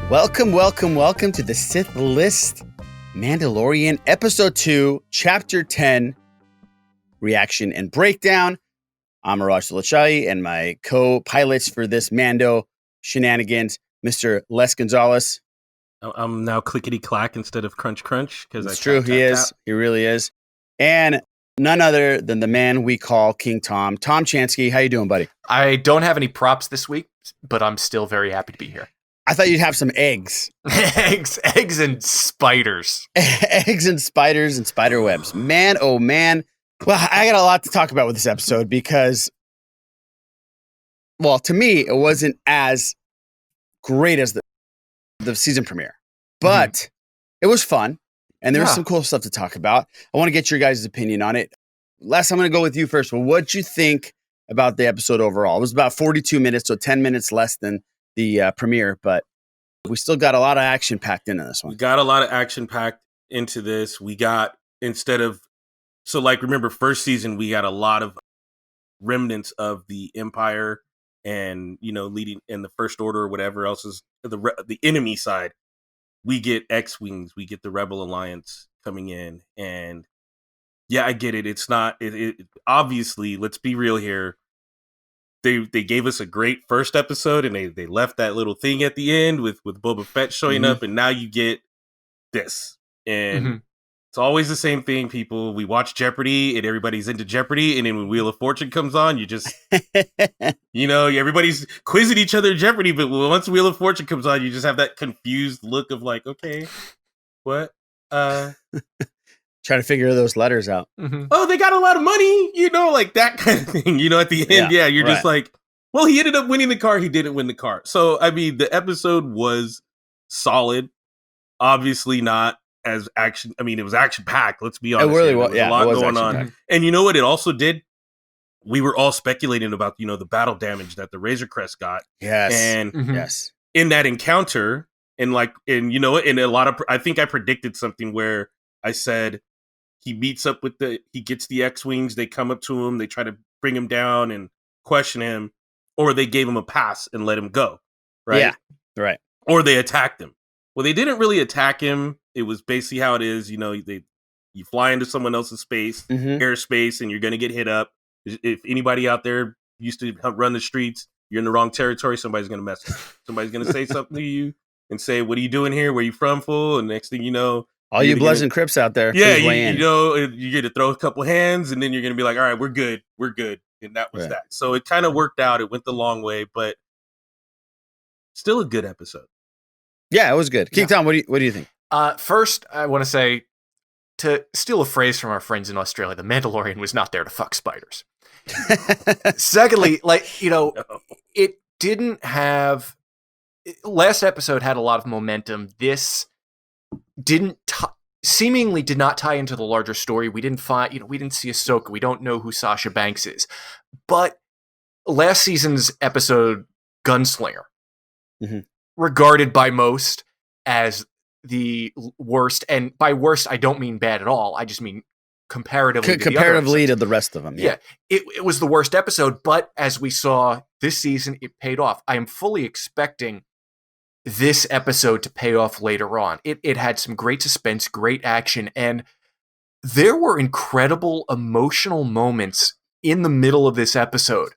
Welcome to the Sith List Mandalorian Episode 2, Chapter 10, Reaction and Breakdown. I'm Miraj Lachai, and my co-pilots for this Mando shenanigans, Mr. Les Gonzalez. I'm now clickety-clack instead of crunch, because It's true, he is. He really is. And none other than the man we call King Tom. Tom Chansky, how you doing, buddy? I don't have any props this week, but I'm still very happy to be here. I thought you'd have some eggs. eggs and spiders. Eggs and spiders and spider webs. Man, oh man. Well, I got a lot to talk about with this episode because, well, to me, it wasn't as great as the season premiere. But it was fun, and there was some cool stuff to talk about. I want to get your guys' opinion on it. Les, I'm going to go with you first. Well, what'd you think about the episode overall? It was about 42 minutes, so 10 minutes less than the premiere, but we still got a lot of action packed into this one. We got a lot of action packed into this. We got, remember first season, we got a lot of remnants of the Empire and, leading in the First Order or whatever else is the enemy side. We get X-Wings, we get the Rebel Alliance coming in, and yeah, I get it. It's not, obviously, let's be real here. They gave us a great first episode, and they left that little thing at the end with Boba Fett showing up, and now you get this. And it's always the same thing, people. We watch Jeopardy, and everybody's into Jeopardy, and then when Wheel of Fortune comes on, you just, everybody's quizzing each other in Jeopardy, but once Wheel of Fortune comes on, you just have that confused look of like, okay, what? Trying to figure those letters out. Oh, they got a lot of money, like that kind of thing. At the end, you're just like, well, he ended up winning the car. He didn't win the car. So, I mean, the episode was solid. Obviously not as action. I mean, it was action packed. Let's be honest. It really was. A lot going on. And you know what? It also did. We were all speculating about, the battle damage that the Razor Crest got. Yes. And yes, in that encounter, and a lot of, I think I predicted something where I said, he meets up he gets the X-Wings, they come up to him, they try to bring him down and question him, or they gave him a pass and let him go, right? Yeah, right. Or they attacked him. Well, they didn't really attack him. It was basically how it is, you fly into someone else's airspace, and you're going to get hit up. If anybody out there used to run the streets, you're in the wrong territory, somebody's going to mess with you. Somebody's going to say something to you and say, what are you doing here? Where are you from, fool? And next thing you know, all you Bloods and Crips out there. Yeah, you get to throw a couple hands, and then you're going to be like, all right, we're good. And that was that. So it kind of worked out. It went the long way, but still a good episode. Yeah, it was good. King Tom, what do you think? First, I want to say, to steal a phrase from our friends in Australia, the Mandalorian was not there to fuck spiders. Secondly, it didn't have... Last episode had a lot of momentum. This seemingly did not tie into the larger story. We didn't we didn't see Ahsoka. We don't know who Sasha Banks is. But last season's episode, Gunslinger, regarded by most as the worst, and by worst, I don't mean bad at all. I just mean comparatively to the rest of them. Yeah. It was the worst episode, but as we saw this season, it paid off. I am fully expecting this episode to pay off later on. It had some great suspense, great action, and there were incredible emotional moments in the middle of this episode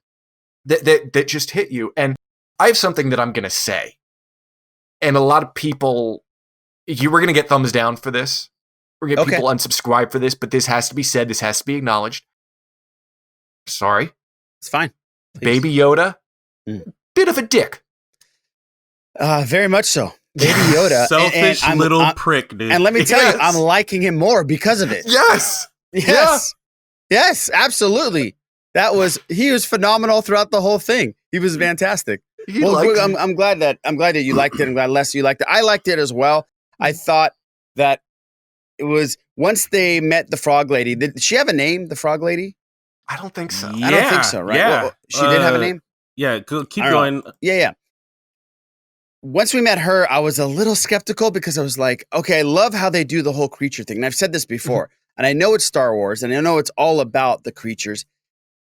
that just hit you. And I have something that I'm going to say. And a lot of people, you were going to get thumbs down for this. We're going to get people unsubscribe for this, but this has to be said. This has to be acknowledged. Sorry. It's fine. Please. Baby Yoda, bit of a dick. Very much so. Baby Yoda. Selfish little prick, dude. And let me tell you, I'm liking him more because of it. Yes. Yes, absolutely. He was phenomenal throughout the whole thing. He was fantastic. I'm glad that you liked it. I'm glad, Les, you liked it. I liked it as well. I thought that it was, once they met the frog lady, did she have a name, the frog lady? I don't think so. I don't think so, right? Yeah. Well, she did have a name? Yeah, keep going. Yeah. Once we met her, I was a little skeptical because I was like, okay, I love how they do the whole creature thing. And I've said this before, and I know it's Star Wars, and I know it's all about the creatures.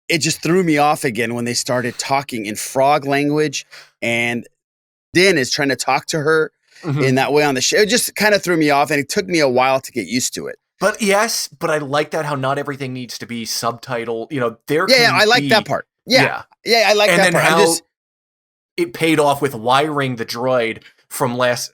It just threw me off again when they started talking in frog language, and Din is trying to talk to her in that way on the show. It just kind of threw me off, and it took me a while to get used to it. But I like that how not everything needs to be subtitled. I like that part. Yeah, I like that part. How it paid off with wiring the droid from last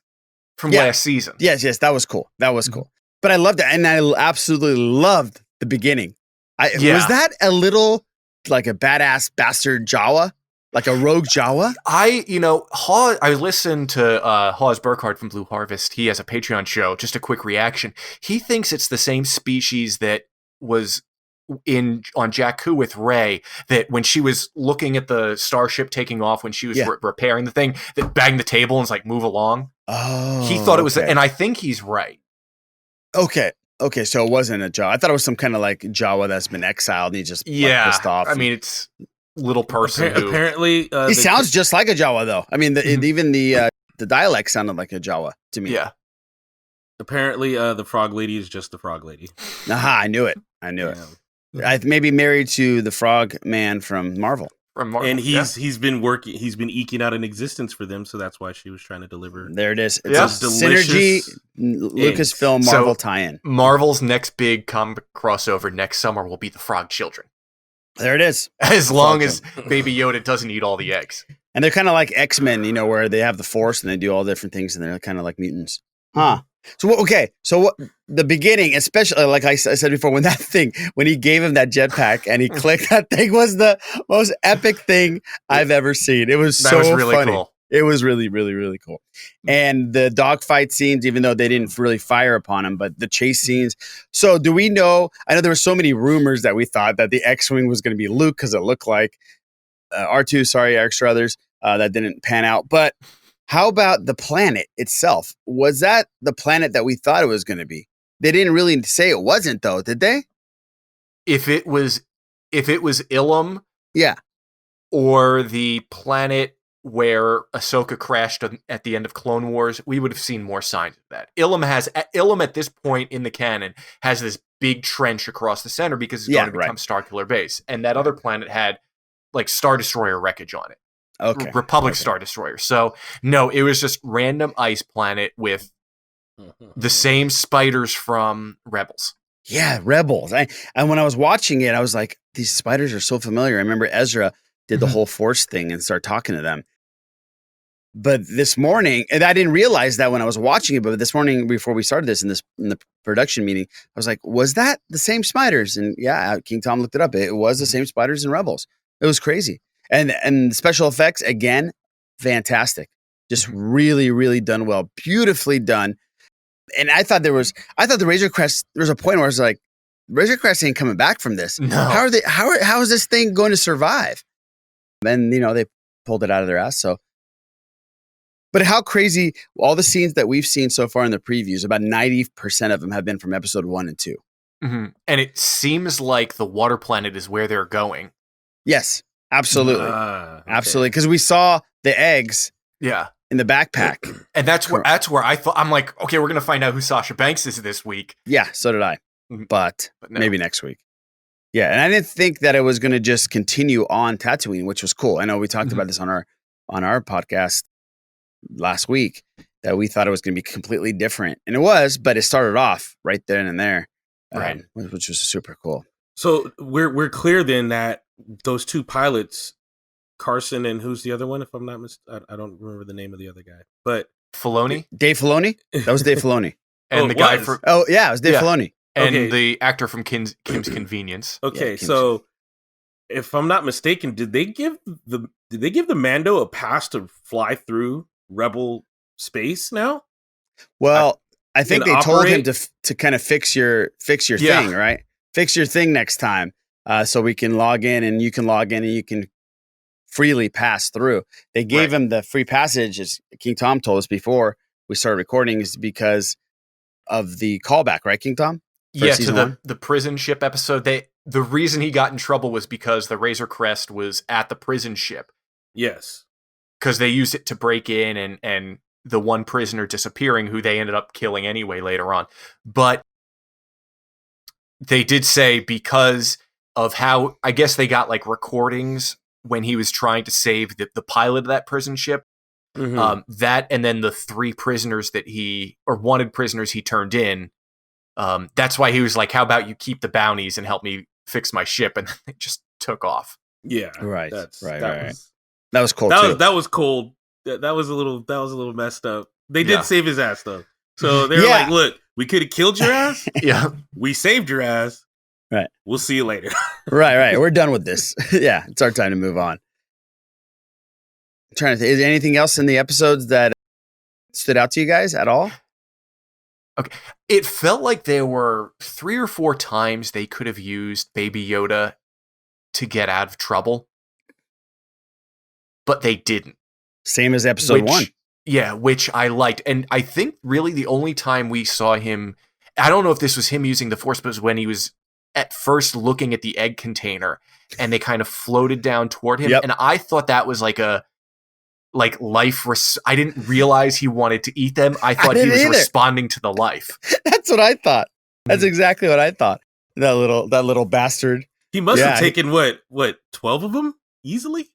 season. Yes, that was cool. But I loved it, and I absolutely loved the beginning. Was that a little like a badass bastard Jawa? Like a rogue Jawa? I listened to Hawes Burkhardt from Blue Harvest. He has a Patreon show. Just a quick reaction. He thinks it's the same species that was on Jakku with Rey, that when she was looking at the starship taking off, when she was repairing the thing, that banged the table and was like, move along. Oh. He thought it was, and I think he's right. Okay, so it wasn't a Jawa. I thought it was some kind of like Jawa that's been exiled and he just pissed off. I mean, it's little person apparently he sounds just like a Jawa though. I mean, even the dialect sounded like a Jawa to me. Yeah. Apparently, the frog lady is just the frog lady. Aha! I knew it. I maybe married to the frog man from Marvel. And he's been eking out an existence for them, so that's why she was trying to deliver. There it is. It's a synergy Lucasfilm Marvel tie-in. Marvel's next big comic crossover next summer will be the Frog Children. There it is. As long as Baby Yoda doesn't eat all the eggs. And they're kind of like X-Men, where they have the Force and they do all different things, and they're kind of like mutants. Huh. So the beginning, especially like I said before, when he gave him that jetpack and he clicked, that thing was the most epic thing I've ever seen. It was really funny. Cool. It was really, really, really cool. And the dogfight scenes, even though they didn't really fire upon him, but the chase scenes. So do we know? I know there were so many rumors that we thought that the X-Wing was going to be Luke because it looked like R2. Sorry, extra others that didn't pan out, but. How about the planet itself? Was that the planet that we thought it was going to be? They didn't really say it wasn't, though, did they? If it was Ilum, yeah, or the planet where Ahsoka crashed at the end of Clone Wars, we would have seen more signs of that. Ilum at this point in the canon has this big trench across the center because it's going to become Starkiller Base, and that other planet had like Star Destroyer wreckage on it. Okay. Republic Star Destroyer. So no, it was just random ice planet with the same spiders from Rebels. Yeah, Rebels. And when I was watching it, I was like, these spiders are so familiar. I remember Ezra did the whole Force thing and started talking to them. But this morning, and I didn't realize that when I was watching it, but this morning before we started this in the production meeting, I was like, was that the same spiders? And yeah, King Tom looked it up. It was the same spiders in Rebels. It was crazy. And special effects, again, fantastic. Just really, really done well. Beautifully done. And I thought the Razor Crest, there was a point where I was like, Razor Crest ain't coming back from this. No. How is this thing going to survive? And, they pulled it out of their ass. So, but how crazy, all the scenes that we've seen so far in the previews, about 90% of them have been from episode 1 and 2. Mm-hmm. And it seems like the water planet is where they're going. Yes. Absolutely. Okay. Absolutely. Because we saw the eggs in the backpack. And that's where I thought, I'm like, okay, we're going to find out who Sasha Banks is this week. Yeah, so did I. But no. Maybe next week. Yeah, and I didn't think that it was going to just continue on Tatooine, which was cool. I know we talked about this on our podcast last week, that we thought it was going to be completely different. And it was, but it started off right then and there, which was super cool. So we're clear then that those two pilots, Carson and who's the other one? If I'm not I don't remember the name of the other guy, but Filoni, Dave Filoni. That was Dave Filoni, and guy from it was Dave Filoni, and the actor from Kim's Convenience. Okay, so if I'm not mistaken, did they give the Mando a pass to fly through Rebel space now? Well, I think they told him to kind of fix your thing, right? Fix your thing next time. So we can log in and you can log in and you can freely pass through. They gave him the free passage, as King Tom told us before we started recording, is because of the callback, right, King Tom? To the prison ship episode. The reason he got in trouble was because the Razor Crest was at the prison ship. Yes. Because they used it to break in and the one prisoner disappearing, who they ended up killing anyway later on. But they did say because of how, I guess they got like recordings when he was trying to save the pilot of that prison ship, That and then the 3 prisoners wanted prisoners he turned in. That's why he was like, how about you keep the bounties and help me fix my ship? And then they just took off. Yeah. Right. That was cool too. That was cold. That was a little messed up. They did save his ass though. So they were like, look, we could have killed your ass. Yeah. We saved your ass. Right. We'll see you later. Right. We're done with this. Yeah. It's our time to move on. I'm trying to think, is there anything else in the episodes that stood out to you guys at all? Okay. It felt like there were 3 or 4 times they could have used Baby Yoda to get out of trouble, but they didn't. Same as episode 1. Yeah, which I liked. And I think really the only time we saw him, I don't know if this was him using the Force, but it was when he was at first looking at the egg container and they kind of floated down toward him. Yep. And I thought that was like a I didn't realize he wanted to eat them. I thought he was responding to the life. That's what I thought. That's exactly what I thought. That little bastard. He must have taken what 12 of them easily?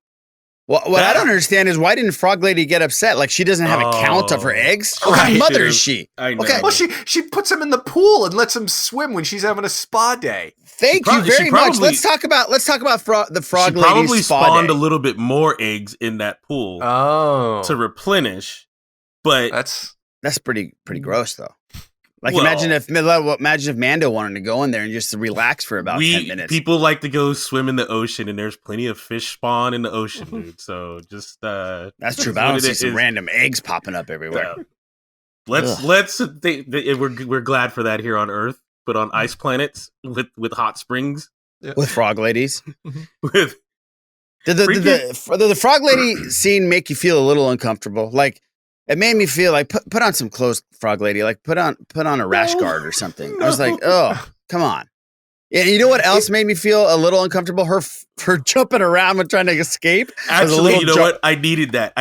Well, what I don't understand is why didn't Frog Lady get upset? Like she doesn't have a count of her eggs. What kind of mother is she? I know. Okay. Well, she puts him in the pool and lets him swim when she's having a spa day. Thank you very much. Let's talk about the Frog Lady's probably spa spawned day. a little bit more eggs in that pool to replenish, but that's pretty gross though. Like imagine if Mando wanted to go in there and just relax for about 10 minutes. People like to go swim in the ocean, and there's plenty of fish spawn in the ocean, dude. So just that's true. But I don't see some random eggs popping up everywhere. We're glad for that here on Earth, but on ice planets with hot springs with frog ladies. Did the frog lady scene make you feel a little uncomfortable? Like. It made me feel like put on some clothes, Frog Lady. Like put on a rash guard or something. I was like, oh, come on. Yeah, you know what else made me feel a little uncomfortable? Her jumping around and trying to escape. Actually, you know what? I needed that.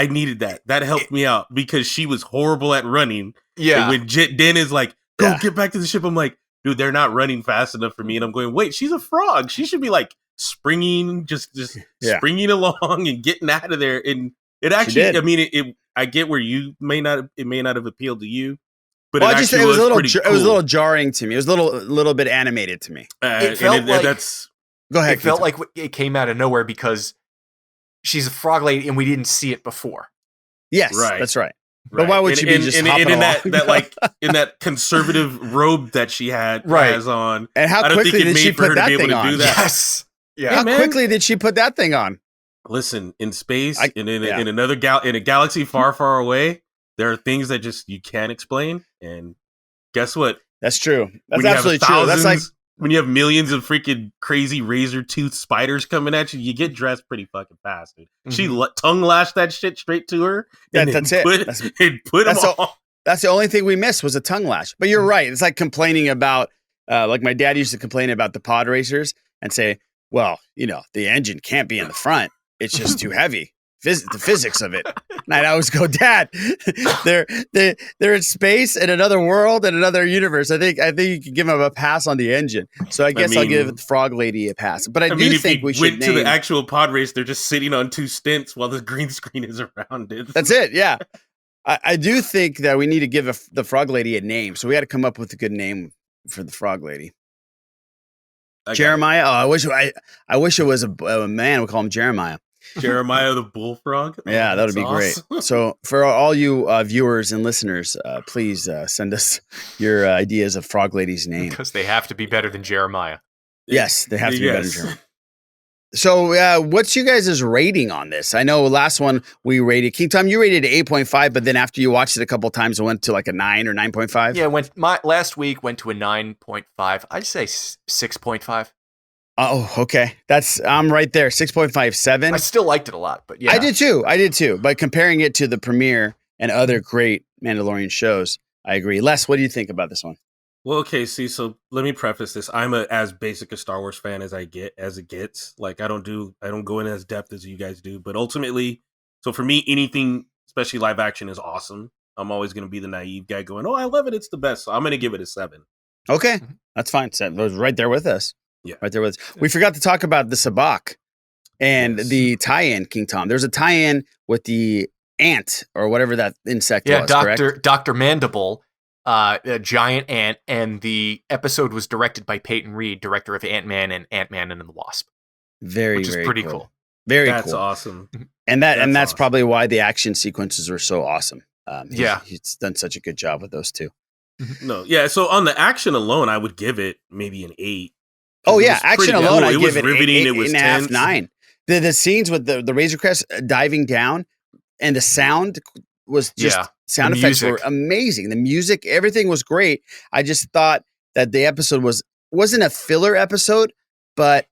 That helped me out because she was horrible at running. Yeah. And when Den is like, go get back to the ship, I'm like, dude, they're not running fast enough for me. And I'm going, wait, she's a frog. She should be like springing, just springing along and getting out of there. And it actually, I mean, I get where it may not have appealed to you, but it was a little jarring to me. It was a little bit animated to me. It felt like it came out of nowhere because she's a frog lady and we didn't see it before. Yes, right. That's right. But why would she be just hopping in along? that like in that conservative robe that she has on? And how quickly did she put that thing on? Yes. Yeah. How quickly did she put that thing on? Listen, in space, in another in a galaxy far, far away, there are things that just you can't explain. And guess what? That's true. That's absolutely true. That's like when you have millions of freaking crazy razor tooth spiders coming at you, you get dressed pretty fucking fast, dude. Mm-hmm. She tongue lashed that shit straight to her. That's it. That's the only thing we missed was a tongue lash. But you're right. It's like complaining about, like my dad used to complain about the pod racers and say, well, the engine can't be in the front. It's just too heavy. The physics of it. And I'd always go, Dad, they're in space in another world and another universe. I think you can give them a pass on the engine. So I guess I'll give the Frog Lady a pass. But I do think we should to the actual pod race. They're just sitting on 2 stints while the green screen is around it. That's it. Yeah, I do think that we need to give the Frog Lady a name. So we had to come up with a good name for the Frog Lady. Jeremiah. Oh, I wish it was a man. We call him Jeremiah. Jeremiah the bullfrog. Yeah, that would be awesome. Great. So for all you viewers and listeners, please send us your ideas of Frog Lady's name. Because they have to be better than Jeremiah. Yes, they have to be better than Jeremiah. So what's you guys' rating on this? I know last one we rated, King Tom, you rated 8.5, but then after you watched it a couple of times, it went to like a 9 or 9.5? Yeah, last week went to a 9.5. I'd say 6.5. Oh, okay. I'm right there. 6.57. I still liked it a lot, but yeah. I did too. But comparing it to the premiere and other great Mandalorian shows, I agree. Les, what do you think about this one? Well, okay, so let me preface this. I'm as basic a Star Wars fan as it gets. Like I don't go in as depth as you guys do, but ultimately, so for me, anything, especially live action, is awesome. I'm always going to be the naive guy going, "Oh, I love it. It's the best." So I'm going to give it a 7. Okay, that's fine. It was right there with us. Yeah, right there with us. We forgot to talk about the Sabacc and the tie-in, King Tom. There's a tie-in with the ant or whatever that insect was, correct? Dr. Mandible, a giant ant, and the episode was directed by Peyton Reed, director of Ant-Man and Ant-Man and the Wasp. Which is pretty cool. Very That's cool. awesome. And that's awesome. probably why the action sequences were so awesome. Yeah. He's done such a good job with those two. No, yeah. So on the action alone, I would give it maybe an 8. Oh yeah, action alone, I give it riveting. 8, It was 8.5, 9. The scenes with the Razor Crest diving down and the sound was just sound effects were amazing. The music, everything was great. I just thought that the episode wasn't a filler episode, but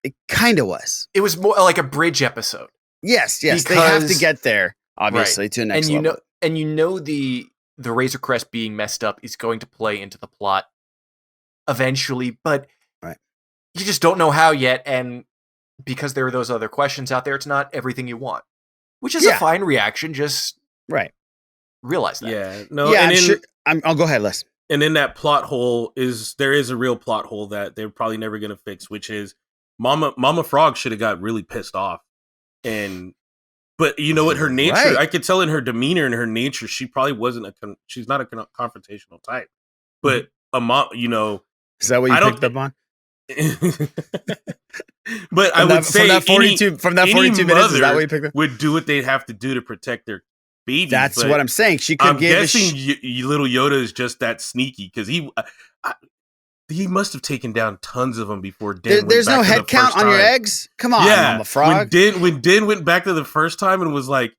it kind of was. It was more like a bridge episode. Yes, they have to get there obviously to the next level. And you know the Razor Crest being messed up is going to play into the plot eventually, but you just don't know how yet, and because there are those other questions out there, it's not everything you want, which is a fine reaction. Just realize that. Yeah, no, yeah, I'll go ahead, Les. And in that plot hole there is a real plot hole that they're probably never going to fix, which is Mama Frog should have got really pissed off, but you know what, her nature, I could tell in her demeanor and her nature, she probably wasn't she's not a confrontational type, but a mom, you know, is that what you picked up on? But I would say from that 42 minutes, is that what you picked up? Would do what they'd have to do to protect their baby. That's what I'm saying. She could give. I'm guessing little Yoda is just that sneaky because he must have taken down tons of them before Din. There's no head count on your eggs. Come on, Mama Frog. When Din went back to the first time and was like,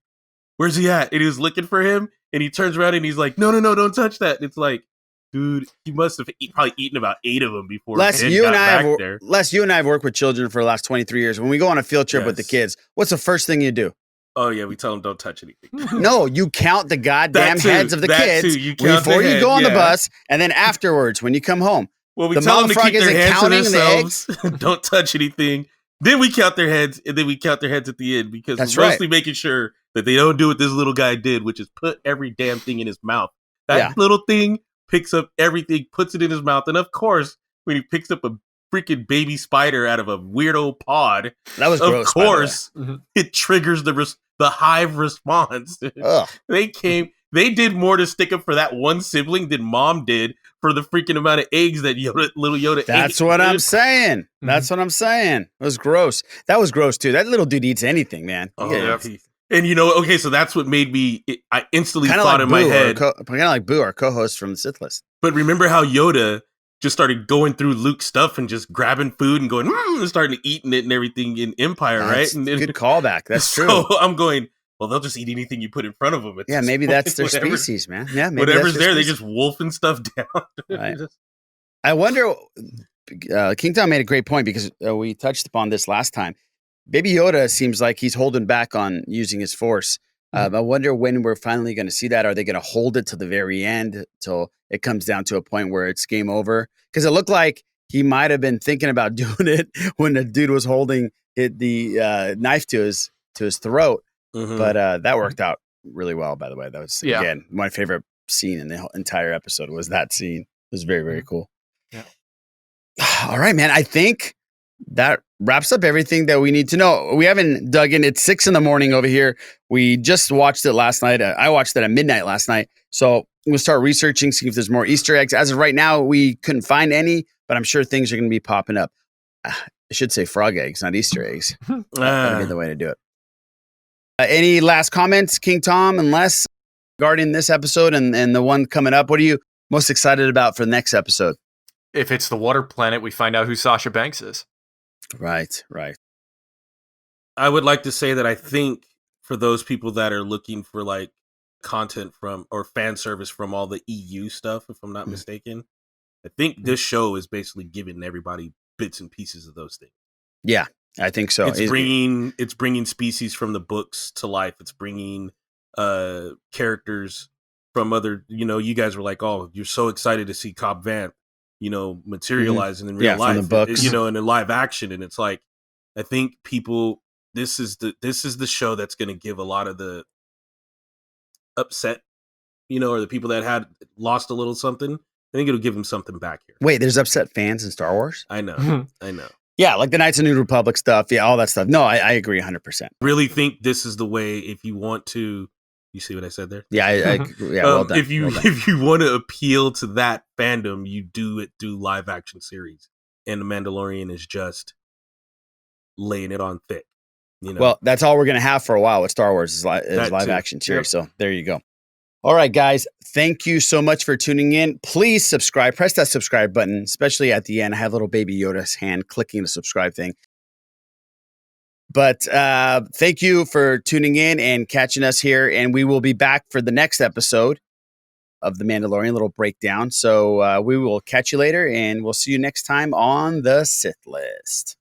"Where's he at?" and he was looking for him, and he turns around and he's like, "No, don't touch that." And it's like, dude, he must have probably eaten about 8 of them before. Les, you and I have worked with children for the last 23 years. When we go on a field trip with the kids, what's the first thing you do? Oh yeah, we tell them don't touch anything. No, you count the goddamn heads of the kids before you go on the bus, and then afterwards when you come home. Well, we tell them to keep their hands to themselves. Don't touch anything. Then we count their heads, and then we count their heads at the end because we're mostly making sure that they don't do what this little guy did, which is put every damn thing in his mouth. That little thing picks up everything, puts it in his mouth, and of course, when he picks up a freaking baby spider out of a weirdo pod, that was gross, of course, it triggers the hive response. They did more to stick up for that one sibling than Mom did for the freaking amount of eggs that little Yoda ate. That's what I'm saying. That's what I'm saying. It was gross. That was gross too. That little dude eats anything, man. And you know, okay, so that's what made me. I instantly thought in my head, kind of like Boo, our co-host from the Sith List. But remember how Yoda just started going through Luke's stuff and just grabbing food and going, and starting eating it and everything in Empire, right? And good callback. That's true. So I'm going, well, they'll just eat anything you put in front of them. Yeah, maybe that's their species, man. Yeah, maybe whatever's there, they just wolfing stuff down. Right. I wonder. King Tom made a great point because we touched upon this last time. Baby Yoda seems like he's holding back on using his Force. I wonder when we're finally going to see that. Are they going to hold it to the very end till it comes down to a point where it's game over? Because it looked like he might have been thinking about doing it when the dude was holding the knife to his throat. But that worked out really well, by the way. That was, again, my favorite scene in the entire episode was that scene. It was very, very cool. Yeah. All right, man. I think that wraps up everything that we need to know. We haven't dug in. It's 6 a.m. over here. We just watched it last night. I watched it at midnight last night. So we'll start researching, see if there's more Easter eggs. As of right now, we couldn't find any, but I'm sure things are going to be popping up. I should say frog eggs, not Easter eggs. That'd be the way to do it. Any last comments, King Tom and Les, regarding this episode and the one coming up? What are you most excited about for the next episode? If it's the water planet, we find out who Sasha Banks is. Right. I would like to say that I think for those people that are looking for like content from or fan service from all the EU stuff, if I'm not mistaken, I think this show is basically giving everybody bits and pieces of those things. Yeah, I think so. It's bringing species from the books to life. It's bringing characters from other. You know, you guys were like, "Oh, you're so excited to see Cobb Vanth." Materializing in real life, from the books. In a live action. And it's like, I think people, this is the show that's going to give a lot of the upset, or the people that had lost a little something. I think it'll give them something back here. Wait, there's upset fans in Star Wars? I know. I know. Yeah. Like the Knights of the New Republic stuff. Yeah. All that stuff. No, I agree 100%. Really think this is the way, if you want to You see what I said there? Yeah, well done. If you want to appeal to that fandom, you do it through live action series, and The Mandalorian is just laying it on thick. Well, that's all we're gonna have for a while with Star Wars is live action series. Yep. So there you go. All right, guys. Thank you so much for tuning in. Please subscribe. Press that subscribe button, especially at the end. I have little baby Yoda's hand clicking the subscribe thing. But thank you for tuning in and catching us here. And we will be back for the next episode of The Mandalorian, little breakdown. So we will catch you later, and we'll see you next time on the Sith List.